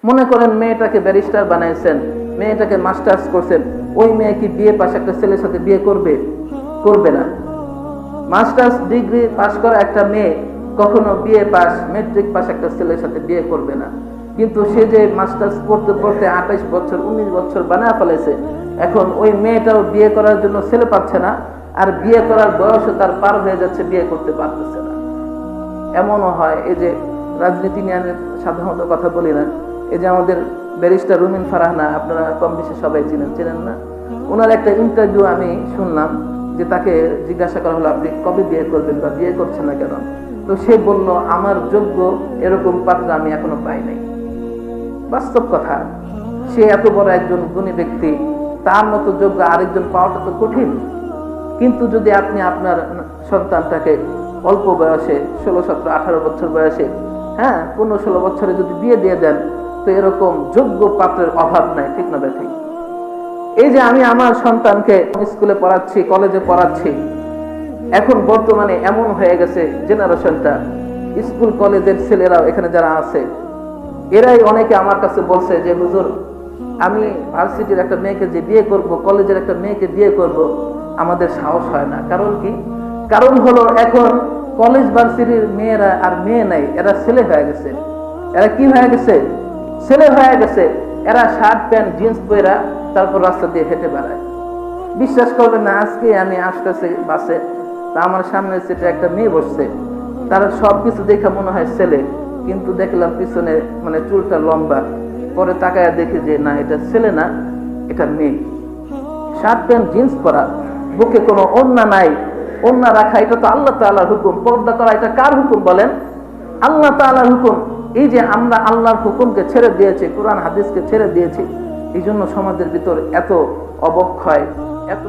মনে করেন মেয়েটাকে ব্যারিস্টার বানাইছেন, মেয়েটাকে মাস্টার্স করছেন, ওই মেয়ে কি বিএ পাস একটা ছেলের সাথে বিয়ে করবে? করবে না। মাস্টার্স ডিগ্রি পাস করা একটা মেয়ে কখনো বিএ পাস মেট্রিক পাস একটা ছেলের সাথে বিয়ে করবে না। কিন্তু সে যে মাস্টার্স পড়তে পড়তে 28 বছর 19 বছর বানায় ফেলেছে, এখন ওই মেয়েটাও বিয়ে করার জন্য ছেলে পাচ্ছে না, আর বিয়ে করার বয়সও তার পার হয়ে যাচ্ছে, বিয়ে করতে পারতেছে না। এমনও হয়, এই যে রাজনীতি নিয়ে আমি সাধারণত কথা বলি না, এই যে আমাদের ব্যারিস্টার রুমিন ফারহানা, আপনারা কম বেশি সবাই চেনেন না? ওনার একটা ইন্টারভিউ আমি শুনলাম, যে তাকে জিজ্ঞাসা করা হলো আপনি কবে বিয়ে করবেন বা বিয়ে করছেন না কেন? তো সে বলল, আমার যোগ্য এরকম পাত্র আমি এখনো পাই নাই। বাস্তব কথা, সে এত বড় একজন গুণী ব্যক্তি, তার মতো যোগ্য আরেকজন পাওয়াটা তো কঠিন। কিন্তু যদি আপনি আপনার সন্তানটাকে অল্প বয়সে 16, 17, 18 বছর বয়সে, 15, 16 বছরে যদি বিয়ে দিয়ে দেন, তো এরকম যোগ্য পাত্রের অভাব নাই, ঠিক না ঠিক? এই যে আমি আমার সন্তানকে স্কুলে পড়াচ্ছি, কলেজে পড়াচ্ছি, এখন বর্তমানে এমন হয়ে গেছে জেনারেশনটা, স্কুল কলেজের ছেলেরাও এখানে যারা আছে, এরাই অনেকে আমার কাছে বলছে যে হুজুর, আমি ভার্সিটির একটা মেয়েকে যে বিয়ে করব, কলেজের একটা মেয়েকে বিয়ে করব, আমাদের সাহস হয় না। কারণ কি? কারণ হলো এখন কলেজ ভার্সিটির মেয়েরা আর মেয়ে নাই, এরা ছেলে হয়ে গেছে। এরা কি হয়ে গেছে? ছেলে হয়ে গেছে। এরা শার্ট প্যান্ট জিন্স পরা তারপর রাস্তা দিয়ে হেঁটে বেড়ায়। বিশ্বাস করবেন না, আজকে আমি আসতেছি বাসে, তা আমার সামনে সেটা একটা মেয়ে বসছে, তার সবকিছু দেখে মনে হয় ছেলে, কিন্তু দেখলাম পিছনে মানে চুলটা লম্বা, পরে তাকায় দেখি যে না, এটা ছেলে না, এটা মেয়ে। শার্ট প্যান্ট জিন্স পরা, বুকে কোনো ওড়না নাই, ওড়না রাখা এটা তো আল্লাহ তাআলার হুকুম, পর্দা করা এটা কার হুকুম বলেন? আল্লাহ তাআলার হুকুম। এই যে আমরা আল্লাহর হুকুমকে ছেড়ে দিয়েছি, কোরআন হাদিসকে ছেড়ে দিয়েছি, এই জন্য সমাজের ভিতর এত অবক্ষয়, এত